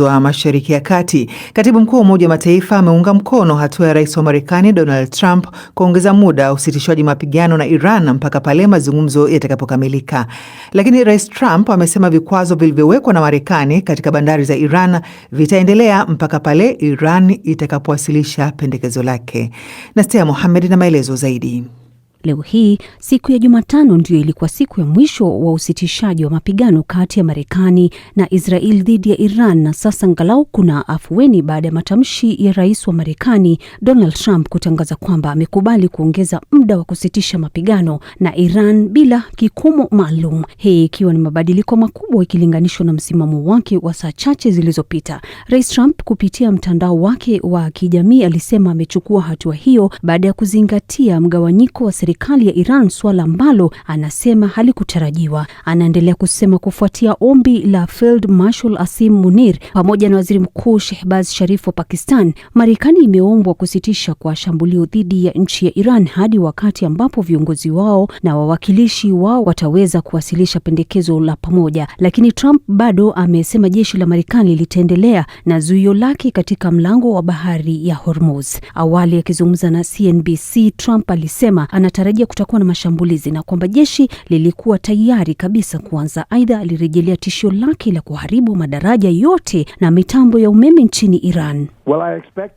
wa Mashariki ya Kati. Katibu Mkuu wa Umoja wa Mataifa ameunga mkono hatua ya Rais wa Marekani Donald Trump kuongeza muda usitishwaji mapigano na Iran mpaka pale mazungumzo yatakapokamilika. Lakini Rais Trump amesema vikwazo vilivyowekwa na Marekani katika bandari za Iran vitaendelea mpaka pale Iran itakapowasilisha pendekezo lake. Nastia Mohamed na maelezo zaidi. Leo hii siku ya Jumatano ndio ilikuwa siku ya mwisho wa usitishaji wa mapigano kati ya Marekani na Israel dhidi ya Iran, na sasa angalau kuna afueni baada ya matamshi ya Rais wa Marekani Donald Trump kutangaza kwamba amekubali kuongeza muda wa kusitisha mapigano na Iran bila kikomo maalum. Hii ikiwa ni mabadiliko makubwa ikilinganishwa na msimamo wake wa saa chache zilizopita. Rais Trump kupitia mtandao wake wa kijamii alisema amechukua hatua hiyo baada ya kuzingatia mgawanyiko wa serikali ya Iran, swala ambalo anasema halikutarajiwa. Anaendelea kusema kufuatia ombi la Field Marshal Asim Munir pamoja na Waziri Mkuu Shehbaz Sharif wa Pakistan, Marekani imeombwa kusitisha kwa shambulio dhidi ya nchi ya Iran hadi wakati ambapo viongozi wao na wawakilishi wao wataweza kuwasilisha pendekezo la pamoja. Lakini Trump bado amesema jeshi la Marekani litaendelea na zuio lake katika mlango wa bahari ya Hormuz. Awali akizungumza na CNBC, Trump alisema anatarajia kutakuwa na mashambulizi na kwamba jeshi lilikuwa tayari kabisa kuanza. Aidha, alirejelea tishio lake la kuharibu madaraja yote na mitambo ya umeme nchini Iran.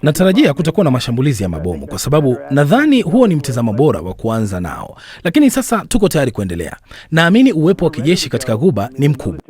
Natarajia kutakuwa na mashambulizi ya mabomu kwa sababu nadhani huo ni mtazamo bora wa kuanza nao. Lakini sasa tuko tayari kuendelea. Naamini uwepo wa kijeshi katika Ghuba ni mkubwa.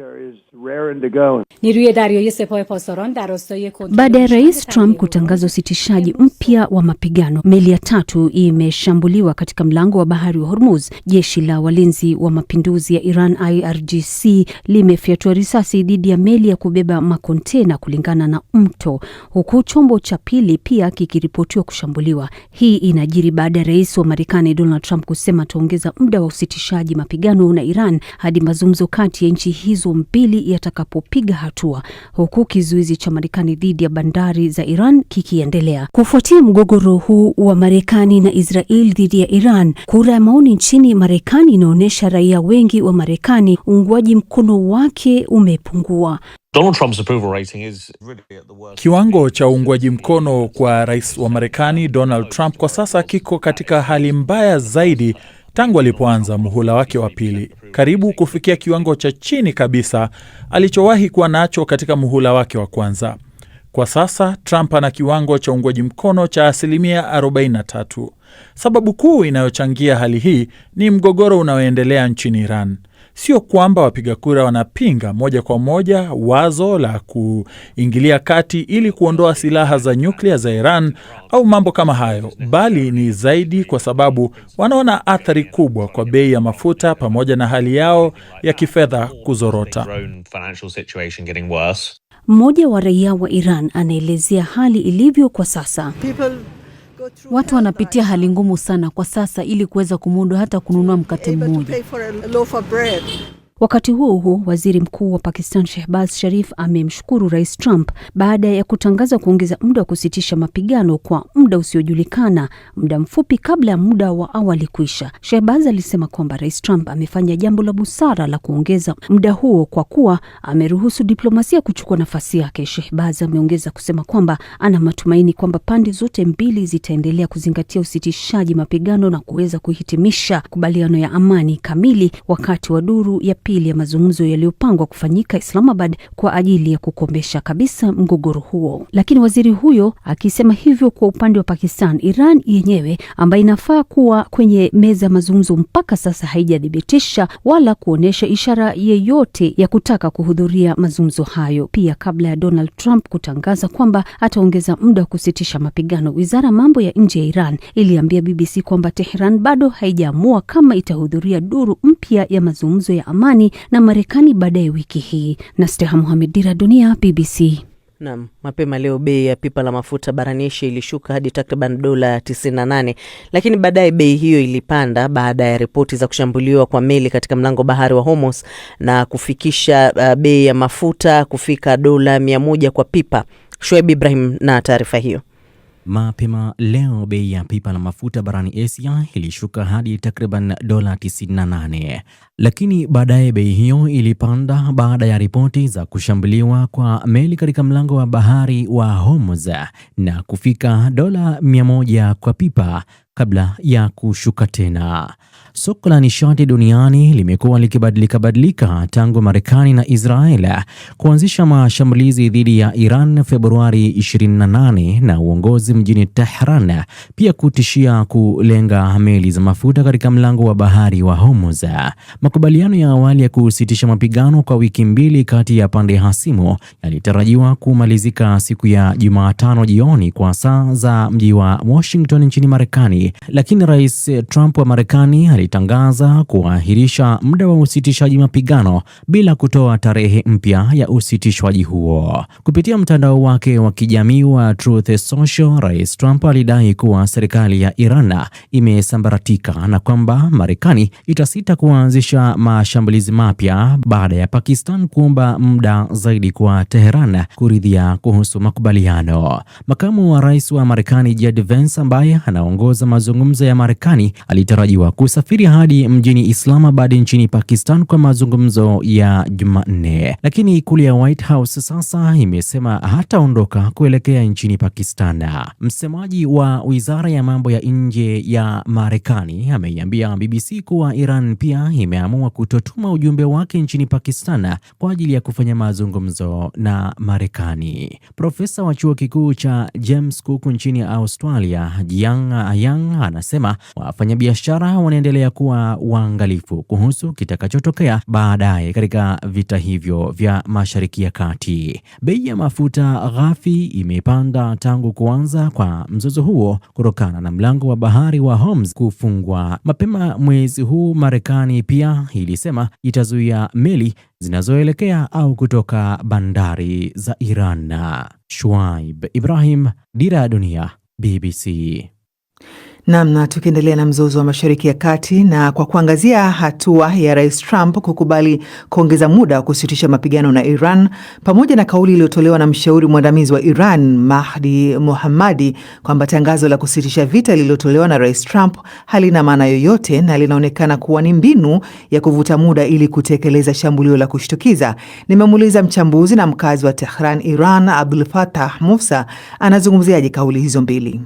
Baada ya Rais Trump kutangaza usitishaji mpya wa mapigano, meli ya 3 imeshambuliwa katika mlango wa bahari wa Hormuz. Jeshi la walinzi wa mapinduzi ya Iran IRGC limefyatua risasi dhidi ya meli ya kubeba makontena kulingana na mto, huku chombo cha pili pia kikiripotiwa kushambuliwa. Hii inajiri baada ya Rais wa Marekani Donald Trump kusema ataongeza muda wa usitishaji mapigano na Iran hadi mazungumzo kati ya nchi hizo mbili yatakapopiga hatua, huku kizuizi cha Marekani dhidi ya bandari za Iran kikiendelea. Kufuatia mgogoro huu wa Marekani na Israel dhidi ya Iran, kura ya maoni nchini Marekani inaonyesha raia wengi wa Marekani uungwaji mkono wake umepungua. Kiwango cha uungwaji mkono kwa rais wa Marekani Donald Trump kwa sasa kiko katika hali mbaya zaidi tangu alipoanza muhula wake wa pili, karibu kufikia kiwango cha chini kabisa alichowahi kuwa nacho katika muhula wake wa kwanza. Kwa sasa Trump ana kiwango cha uungwaji mkono cha 43%. Sababu kuu inayochangia hali hii ni mgogoro unaoendelea nchini Iran. Sio kwamba wapiga kura wanapinga moja kwa moja wazo la kuingilia kati ili kuondoa silaha za nyuklia za Iran au mambo kama hayo, bali ni zaidi kwa sababu wanaona athari kubwa kwa bei ya mafuta pamoja na hali yao ya kifedha kuzorota. Mmoja wa raia wa Iran anaelezea hali ilivyo kwa sasa. Watu wanapitia hali ngumu sana kwa sasa ili kuweza kumudu hata kununua mkate mmoja. Wakati huo huo, Waziri Mkuu wa Pakistan Shehbaz Sharif amemshukuru Rais Trump baada ya kutangaza kuongeza muda wa kusitisha mapigano kwa muda usiojulikana, muda mfupi kabla ya muda wa awali kuisha. Shehbaz alisema kwamba Rais Trump amefanya jambo la busara la kuongeza muda huo kwa kuwa ameruhusu diplomasia kuchukua nafasi yake. Shehbaz ameongeza kusema kwamba ana matumaini kwamba pande zote mbili zitaendelea kuzingatia usitishaji mapigano na kuweza kuhitimisha kubaliano ya amani kamili wakati wa duru ya pili ya mazungumzo yaliyopangwa kufanyika Islamabad kwa ajili ya kukomesha kabisa mgogoro huo. Lakini waziri huyo akisema hivyo kwa upande wa Pakistan, Iran yenyewe ambayo inafaa kuwa kwenye meza ya mazungumzo mpaka sasa haijadhibitisha wala kuonesha ishara yeyote ya kutaka kuhudhuria mazungumzo hayo. Pia kabla ya Donald Trump kutangaza kwamba ataongeza muda wa kusitisha mapigano, Wizara mambo ya nje ya Iran iliambia BBC kwamba Tehran bado haijaamua kama itahudhuria duru mpya ya mazungumzo ya amani na Marekani baadaye wiki hii. Nastia Mohamed, Dira Dunia, BBC. Naam, mapema leo bei ya pipa la mafuta barani Asia ilishuka hadi takriban dola 98, lakini baadaye bei hiyo ilipanda baada ya ripoti za kushambuliwa kwa meli katika mlango bahari wa Hormuz na kufikisha bei ya mafuta kufika dola 100 kwa pipa. Shoaib Ibrahim na taarifa hiyo. Mapema leo bei ya pipa la mafuta barani Asia ilishuka hadi takriban dola 98, lakini baadaye bei hiyo ilipanda baada ya ripoti za kushambuliwa kwa meli katika mlango wa bahari wa Hormuz na kufika dola 100 kwa pipa kabla ya kushuka tena. Soko la nishati duniani limekuwa likibadilika tangu Marekani na Israel kuanzisha mashambulizi dhidi ya Iran Februari 28 na uongozi mjini Tehran pia kutishia kulenga meli za mafuta katika mlango wa bahari wa Hormuz. Makubaliano ya awali ya kusitisha mapigano kwa wiki mbili kati ya pande hasimu yalitarajiwa kumalizika siku ya Jumatano jioni kwa saa za mji wa Washington nchini Marekani, lakini Rais Trump wa Marekani alitangaza kuahirisha muda wa usitishaji mapigano bila kutoa tarehe mpya ya usitishwaji huo. Kupitia mtandao wake wa kijamii wa Truth Social, Rais Trump alidai kuwa serikali ya Iran imesambaratika na kwamba Marekani itasita kuanzisha mashambulizi mapya baada ya Pakistan kuomba muda zaidi kwa Tehran kuridhia kuhusu makubaliano. Makamu wa rais wa Marekani J.D. Vance ambaye anaongoza mazungumzo ya Marekani alitarajiwa kusafiri hadi mjini Islamabad nchini Pakistan kwa mazungumzo ya Jumanne, lakini ikulu ya White House sasa imesema hataondoka kuelekea nchini Pakistan. Msemaji wa Wizara ya Mambo ya Nje ya Marekani ameiambia BBC kuwa Iran pia imeamua kutotuma ujumbe wake nchini Pakistan kwa ajili ya kufanya mazungumzo na Marekani. Profesa wa chuo kikuu cha James Cook nchini Australia, Jiang Yang, anasema wafanyabiashara wanaendelea kuwa waangalifu kuhusu kitakachotokea baadaye katika vita hivyo vya Mashariki ya Kati. Bei ya mafuta ghafi imepanda tangu kuanza kwa mzozo huo kutokana na mlango wa bahari wa Hormuz kufungwa. Mapema mwezi huu, Marekani pia ilisema itazuia meli zinazoelekea au kutoka bandari za Iran. Shuaib Ibrahim, Dira ya Dunia, BBC. Namna tukiendelea na mzozo wa Mashariki ya Kati na kwa kuangazia hatua ya Rais Trump kukubali kuongeza muda wa kusitisha mapigano na Iran pamoja na kauli iliyotolewa na mshauri mwandamizi wa Iran Mahdi Mohammadi kwamba tangazo la kusitisha vita lililotolewa na Rais Trump halina maana yoyote na linaonekana kuwa ni mbinu ya kuvuta muda ili kutekeleza shambulio la kushtukiza. Nimemuuliza mchambuzi na mkazi wa Tehran, Iran, Abdul Fattah Musa anazungumziaje kauli hizo mbili.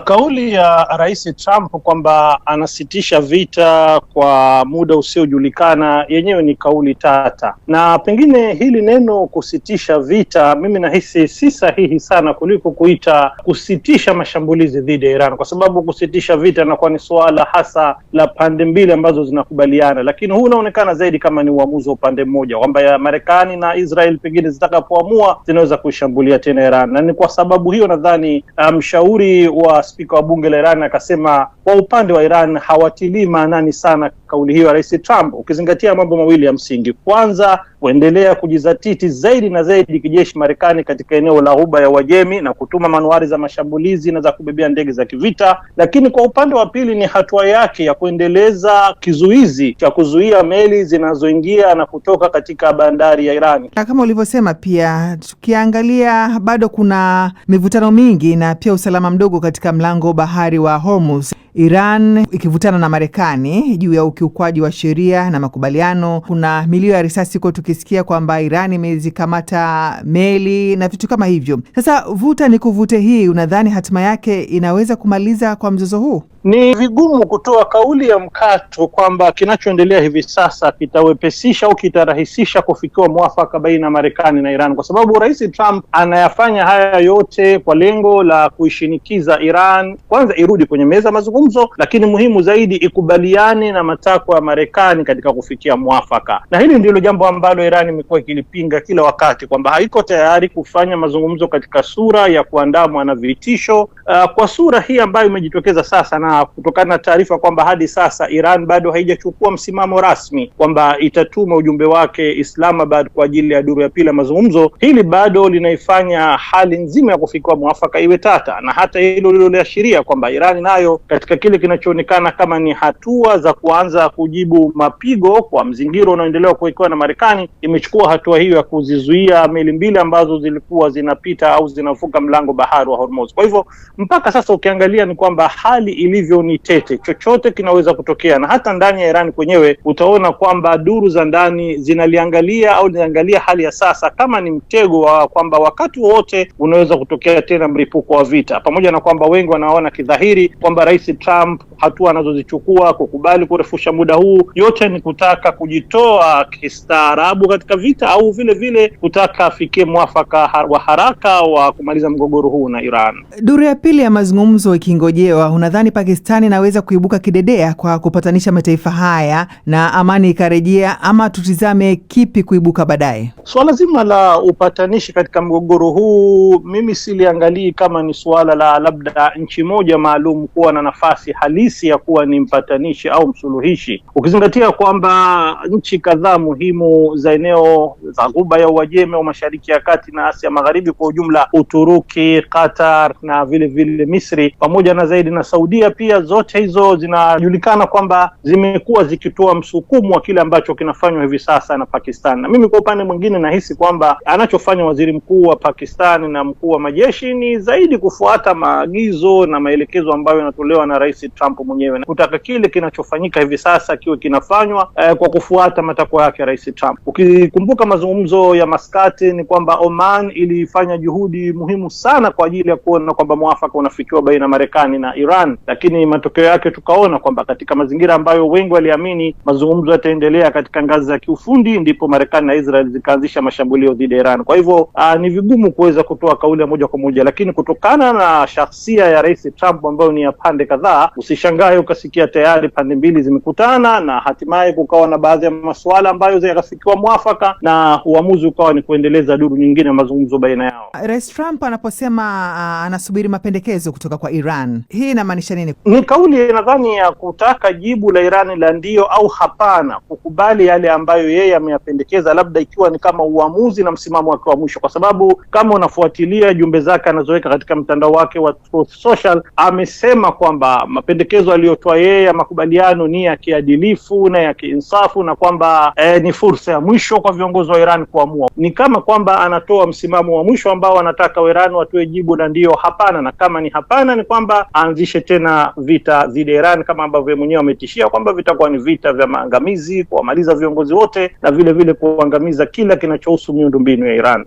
Kauli ya Rais Trump kwamba anasitisha vita kwa muda usiojulikana yenyewe ni kauli tata, na pengine hili neno kusitisha vita mimi nahisi si sahihi sana kuliko kuita kusitisha mashambulizi dhidi ya Iran, kwa sababu kusitisha vita inakuwa ni suala hasa la pande mbili ambazo zinakubaliana, lakini huu unaonekana zaidi kama ni uamuzi wa upande mmoja kwamba ya Marekani na Israel pengine zitakapoamua zinaweza kuishambulia tena Iran, na ni kwa sababu hiyo nadhani mshauri wa spika wa bunge la Iran akasema kwa upande wa Iran hawatilii maanani sana kauli hiyo ya Rais Trump, ukizingatia mambo mawili ya msingi. Kwanza, kuendelea kujizatiti zaidi na zaidi kijeshi Marekani katika eneo la Ghuba ya Uajemi na kutuma manuari za mashambulizi na za kubebea ndege za kivita, lakini kwa upande wa pili ni hatua yake ya kuendeleza kizuizi cha kuzuia meli zinazoingia na kutoka katika bandari ya Iran. Na kama ulivyosema pia, tukiangalia bado kuna mivutano mingi na pia usalama mdogo katika mlango bahari wa Hormuz, Iran ikivutana na Marekani juu ya ukiukwaji wa sheria na makubaliano. Kuna milio ya risasi kwa tukisikia kwamba Iran imezikamata meli na vitu kama hivyo. Sasa vuta ni kuvute hii, unadhani hatima yake inaweza kumaliza kwa mzozo huu? Ni vigumu kutoa kauli ya mkato kwamba kinachoendelea hivi sasa kitawepesisha au kitarahisisha kufikiwa mwafaka baina ya Marekani na Iran, kwa sababu Rais Trump anayafanya haya yote kwa lengo la kuishinikiza Iran kwanza irudi kwenye meza mazungumzo, lakini muhimu zaidi ikubaliane na matakwa ya Marekani katika kufikia mwafaka. Na hili ndilo jambo ambalo Iran imekuwa ikilipinga kila wakati, kwamba haiko tayari kufanya mazungumzo katika sura ya kuandamwa na vitisho, kwa sura hii ambayo imejitokeza sasa, na kutokana na taarifa kwamba hadi sasa Iran bado haijachukua msimamo rasmi kwamba itatuma ujumbe wake Islamabad kwa ajili ya duru ya pili ya mazungumzo. Hili bado linaifanya hali nzima ya kufikia mwafaka iwe tata, na hata hilo lililoashiria kwamba Iran nayo katika kile kinachoonekana kama ni hatua za kuanza kujibu mapigo kwa mzingiro unaoendelea kuwekewa na Marekani, imechukua hatua hiyo ya kuzizuia meli mbili ambazo zilikuwa zinapita au zinavuka mlango bahari wa Hormuz. Kwa hivyo mpaka sasa ukiangalia ni kwamba hali ilivyo ni tete, chochote kinaweza kutokea, na hata ndani ya Iran kwenyewe utaona kwamba duru za ndani zinaangalia hali ya sasa kama ni mtego wa kwamba wakati wote unaweza kutokea tena mlipuko wa vita, pamoja na kwamba wengi wanaona kidhahiri kwamba Rais Trump hatua anazozichukua kukubali kurefusha muda huu yote ni kutaka kujitoa kistaarabu katika vita, au vile vile kutaka afikie mwafaka wa haraka wa kumaliza mgogoro huu na Iran. Duru ya pili ya mazungumzo ikingojewa, unadhani Pakistani inaweza kuibuka kidedea kwa kupatanisha mataifa haya na amani ikarejea, ama tutizame kipi kuibuka baadaye? Swala zima la upatanishi katika mgogoro huu mimi siliangalii kama ni suala la labda nchi moja maalum kuwa na nafasi halisi ya kuwa ni mpatanishi au msuluhishi, ukizingatia kwamba nchi kadhaa muhimu za eneo za Ghuba ya Uajemi au Mashariki ya Kati na Asia Magharibi kwa ujumla, Uturuki, Qatar na vile vile Misri pamoja na zaidi na Saudia pia, zote hizo zinajulikana kwamba zimekuwa zikitoa msukumo wa kile ambacho kinafanywa hivi sasa na Pakistan. Na mimi kwa upande mwingine nahisi kwamba anachofanya waziri mkuu wa Pakistan na mkuu wa majeshi ni zaidi kufuata maagizo na maelekezo ambayo yanatolewa na Rais Trump mwenyewe, na kutaka kile kinachofanyika hivi sasa kiwe kinafanywa kwa kufuata matakwa yake Rais Trump. Ukikumbuka mazungumzo ya Maskati ni kwamba Oman ilifanya juhudi muhimu sana kwa ajili ya kuona kwamba mwafaka unafikiwa baina ya Marekani na Iran, lakini matokeo yake tukaona kwamba katika mazingira ambayo wengi waliamini mazungumzo yataendelea katika ngazi za kiufundi, ndipo Marekani na Israel zikaanzisha mashambulio dhidi ya Iran. Kwa hivyo ni vigumu kuweza kutoa kauli moja kwa moja, lakini kutokana na shakhsia ya Rais Trump ambayo ni ya pande kadhaa, usishangae ukasikia tayari pande mbili zimekutana na hatimaye kukawa na baadhi ya masuala ambayo yakafikiwa mwafaka na uamuzi ukawa ni kuendeleza duru nyingine ya mazungumzo baina yao. Rais Trump anaposema anasubiri mapendekezo kutoka kwa Iran, hii inamaanisha nini? Ni kauli nadhani ya kutaka jibu la Iran la ndio au hapana, kukubali yale ambayo yeye ameyapendekeza, labda ikiwa ni kama uamuzi na msimamo wake wa mwisho, kwa sababu kama unafuatilia jumbe zake anazoweka katika mtandao wake wa Truth Social, amesema kwamba mapendekezo aliyotoa yeye ya makubaliano ni ya kiadilifu na ya kiinsafu, na kwamba ni fursa ya mwisho kwa viongozi wa Iran kuamua. Ni kama kwamba anatoa msimamo wa mwisho ambao anataka wa Iran watoe jibu la ndio hapana, na kama ni hapana ni kwamba aanzishe tena vita dhidi ya Iran, kama ambavyo mwenyewe ametishia kwamba vitakuwa ni vita vya maangamizi, kuwamaliza viongozi wote na vile vile kuangamiza kila kinachohusu miundombinu ya Iran.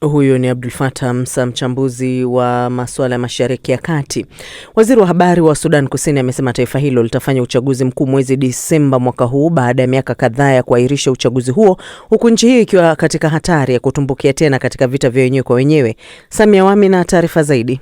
Huyo ni Abdul Fattah Musa, mchambuzi wa masuala ya Mashariki ya Kati. Waziri wa habari wa Sudan Kusini amesema taifa hilo litafanya uchaguzi mkuu mwezi Disemba mwaka huu baada ya miaka kadhaa ya kuahirisha uchaguzi huo, huku nchi hiyo ikiwa katika hatari ya kutumbukia tena katika vita vya wenyewe kwa wenyewe. Samia Wami na taarifa zaidi.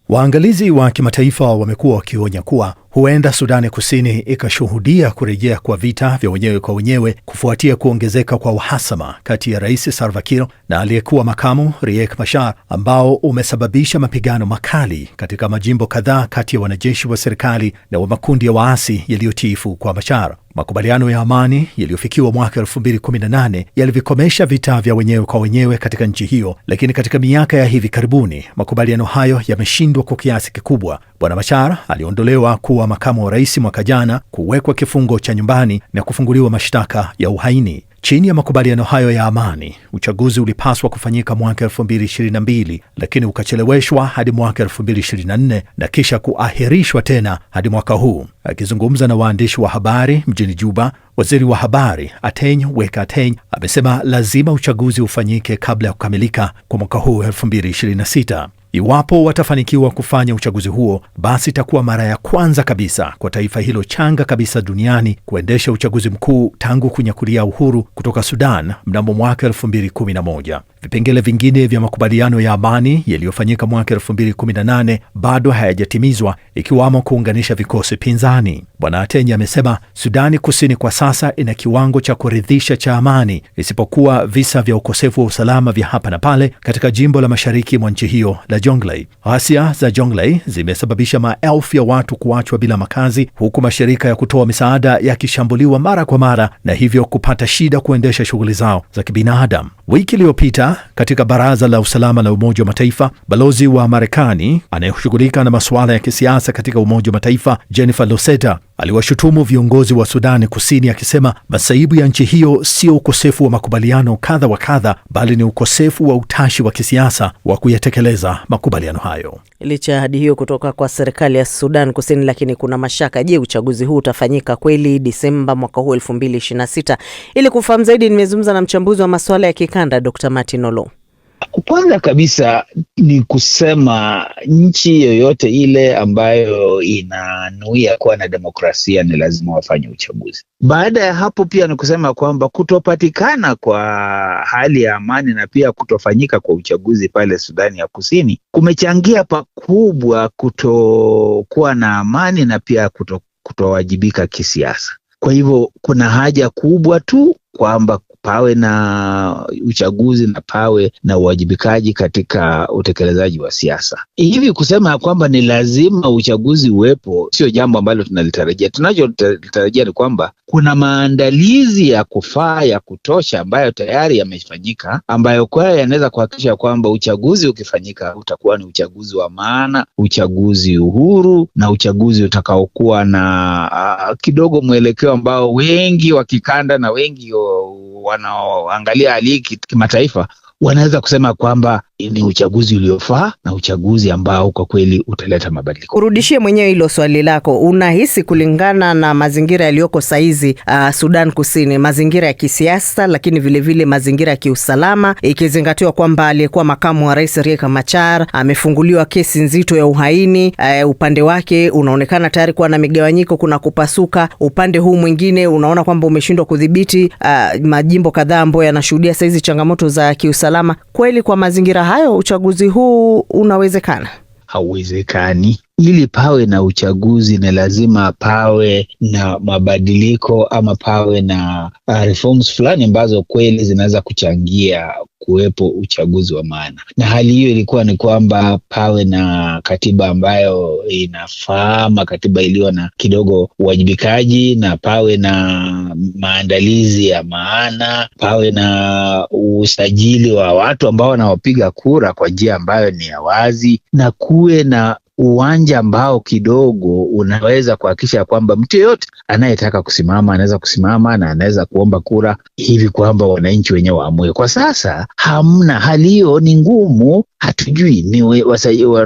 Waangalizi wa kimataifa wamekuwa wakionya kuwa huenda Sudani Kusini ikashuhudia kurejea kwa vita vya wenyewe kwa wenyewe kufuatia kuongezeka kwa uhasama kati ya Rais Salva Kiir na aliyekuwa makamu Riek Machar, ambao umesababisha mapigano makali katika majimbo kadhaa kati ya wanajeshi wa serikali na wa makundi ya waasi yaliyotiifu kwa Machar. Makubaliano ya amani yaliyofikiwa mwaka 2018 yalivikomesha vita vya wenyewe kwa wenyewe katika nchi hiyo, lakini katika miaka ya hivi karibuni makubaliano hayo yameshindwa kwa kiasi kikubwa. Bwana Machar aliondolewa kuwa makamu wa rais mwaka jana, kuwekwa kifungo cha nyumbani na kufunguliwa mashtaka ya uhaini. Chini ya makubaliano hayo ya amani, uchaguzi ulipaswa kufanyika mwaka 2022 lakini ukacheleweshwa hadi mwaka 2024 na kisha kuahirishwa tena hadi mwaka huu. Akizungumza na waandishi wa habari mjini Juba, waziri wa habari Ateny Weka Ateny amesema lazima uchaguzi ufanyike kabla ya kukamilika kwa mwaka huu 2026. Iwapo watafanikiwa kufanya uchaguzi huo, basi itakuwa mara ya kwanza kabisa kwa taifa hilo changa kabisa duniani kuendesha uchaguzi mkuu tangu kunyakulia uhuru kutoka Sudan mnamo mwaka 2011. Vipengele vingine vya makubaliano ya amani yaliyofanyika mwaka 2018 bado hayajatimizwa, ikiwamo kuunganisha vikosi pinzani. Bwana Ateny amesema Sudani Kusini kwa sasa ina kiwango cha kuridhisha cha amani, isipokuwa visa vya ukosefu wa usalama vya hapa na pale katika jimbo la mashariki mwa nchi hiyo la Jonglei. Ghasia za Jonglei zimesababisha maelfu ya watu kuachwa bila makazi, huku mashirika ya kutoa misaada yakishambuliwa mara kwa mara na hivyo kupata shida kuendesha shughuli zao za kibinadamu. Wiki iliyopita katika Baraza la Usalama la Umoja wa Mataifa, balozi wa Marekani anayeshughulika na masuala ya kisiasa katika Umoja wa Mataifa Jennifer Loseta Aliwashutumu viongozi wa Sudani Kusini akisema masaibu ya nchi hiyo sio ukosefu wa makubaliano kadha wa kadha, bali ni ukosefu wa utashi wa kisiasa wa kuyatekeleza makubaliano hayo. Licha ya ahadi hiyo kutoka kwa serikali ya Sudan Kusini, lakini kuna mashaka. Je, uchaguzi huu utafanyika kweli Disemba mwaka huu 2026? Ili kufahamu zaidi, nimezungumza na mchambuzi wa masuala ya kikanda Dr. Martin Olo. Kwanza kabisa ni kusema nchi yoyote ile ambayo inanuia kuwa na demokrasia ni lazima wafanye uchaguzi. Baada ya hapo pia ni kusema kwamba kutopatikana kwa hali ya amani na pia kutofanyika kwa uchaguzi pale Sudani ya Kusini kumechangia pakubwa kutokuwa na amani na pia kutowajibika kisiasa. Kwa hivyo kuna haja kubwa tu kwamba pawe na uchaguzi na pawe na uwajibikaji katika utekelezaji wa siasa. Hivi kusema kwamba ni lazima uchaguzi uwepo sio jambo ambalo tunalitarajia. Tunachotarajia ni kwamba kuna maandalizi ya kufaa ya kutosha ambayo tayari yamefanyika, ambayo kwa yanaweza kuhakikisha kwamba uchaguzi ukifanyika utakuwa ni uchaguzi wa maana, uchaguzi uhuru na uchaguzi utakaokuwa na kidogo mwelekeo ambao wengi wakikanda na wengi wanaoangalia hali kimataifa wanaweza kusema kwamba ni uchaguzi uliofaa na uchaguzi ambao kwa kweli utaleta mabadiliko. Urudishie mwenyewe hilo swali lako. Unahisi kulingana na mazingira yaliyoko saizi Sudan Kusini, mazingira ya kisiasa lakini vile mazingira ya kiusalama, ikizingatiwa kwamba aliyekuwa makamu wa rais Riek Machar amefunguliwa kesi nzito ya uhaini, upande wake unaonekana tayari kuwa na migawanyiko, kuna kupasuka. Upande huu mwingine unaona kwamba umeshindwa kudhibiti majimbo kadhaa ambayo yanashuhudia saizi changamoto za kiusalama. Kweli kwa mazingira hayo uchaguzi huu unawezekana? Hauwezekani. Ili pawe na uchaguzi ni lazima pawe na mabadiliko ama pawe na reforms fulani ambazo kweli zinaweza kuchangia kuwepo uchaguzi wa maana. Na hali hiyo ilikuwa ni kwamba pawe na katiba ambayo inafaa, katiba iliyo na kidogo uwajibikaji, na pawe na maandalizi ya maana, pawe na usajili wa watu ambao wanaopiga kura kwa njia ambayo ni ya wazi, na kuwe na uwanja ambao kidogo unaweza kuhakikisha kwamba mtu yeyote anayetaka kusimama anaweza kusimama na anaweza kuomba kura, hivi kwamba wananchi wenyewe waamue. Kwa sasa hamna, hali hiyo ni ngumu. Hatujui ni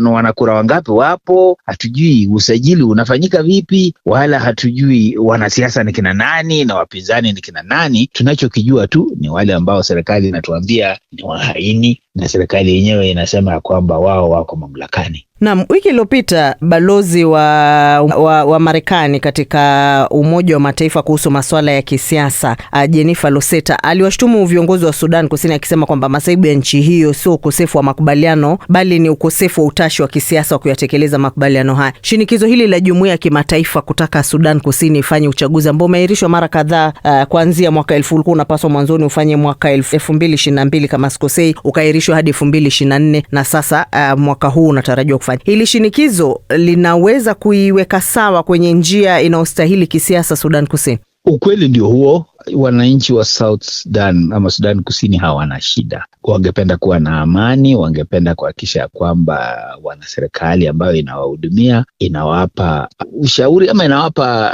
wanakura wangapi wapo, hatujui usajili unafanyika vipi, wala hatujui wanasiasa ni kina nani na wapinzani ni kina nani. Tunachokijua tu ni wale ambao serikali inatuambia ni wahaini, na serikali yenyewe inasema kwamba wao wako mamlakani. Na wiki iliyopita balozi wa Marekani katika Umoja wa Mataifa kuhusu masuala ya kisiasa Jennifer Loseta aliwashtumu viongozi wa Sudan Kusini akisema kwamba masaibu ya nchi hiyo sio ukosefu wa makubaliano bali ni ukosefu wa utashi wa kisiasa wa kuyatekeleza makubaliano haya. Shinikizo hili la jumuiya ya kimataifa kutaka Sudan Kusini ifanye uchaguzi ambao umeahirishwa mara kadhaa kuanzia mwaka 1000, ulikuwa unapaswa mwanzoni ufanye mwaka 2022 kama sikosei, ukaahirishwa hadi 2024 na sasa mwaka huu unatarajiwa kufanya. Hili shinikizo linaweza kuiweka sawa kwenye njia inayostahili kisiasa Sudan Kusini? Ukweli ndio huo. Wananchi wa South Sudan ama Sudan Kusini hawana shida. Wangependa kuwa na amani, wangependa kuhakikisha kwamba wana serikali ambayo inawahudumia, inawapa ushauri ama inawapa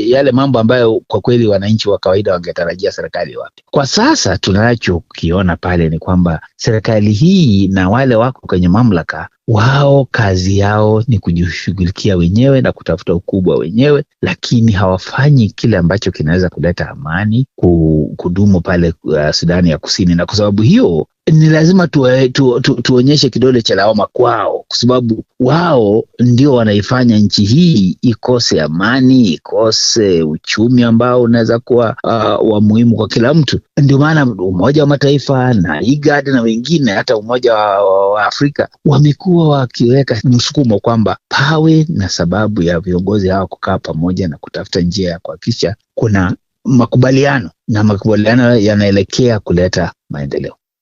yale mambo ambayo kwa kweli wananchi wa kawaida wangetarajia serikali wapi. Kwa sasa tunachokiona pale ni kwamba serikali hii na wale wako kwenye mamlaka, wao kazi yao ni kujishughulikia wenyewe na kutafuta ukubwa wenyewe, lakini hawafanyi kile ambacho kinaweza kuleta amani kudumu pale Sudani ya Kusini. Na kwa sababu hiyo ni lazima tuonyeshe kidole cha lawama kwao, kwa sababu wao ndio wanaifanya nchi hii ikose amani, ikose uchumi ambao unaweza kuwa wa muhimu kwa kila mtu. Ndio maana Umoja wa Mataifa na IGAD na wengine, hata Umoja wa Afrika, wamekuwa wakiweka msukumo kwamba pawe na sababu ya viongozi hao kukaa pamoja na kutafuta njia ya kuhakikisha kuna makubaliano, na makubaliano yanaelekea kuleta maendeleo.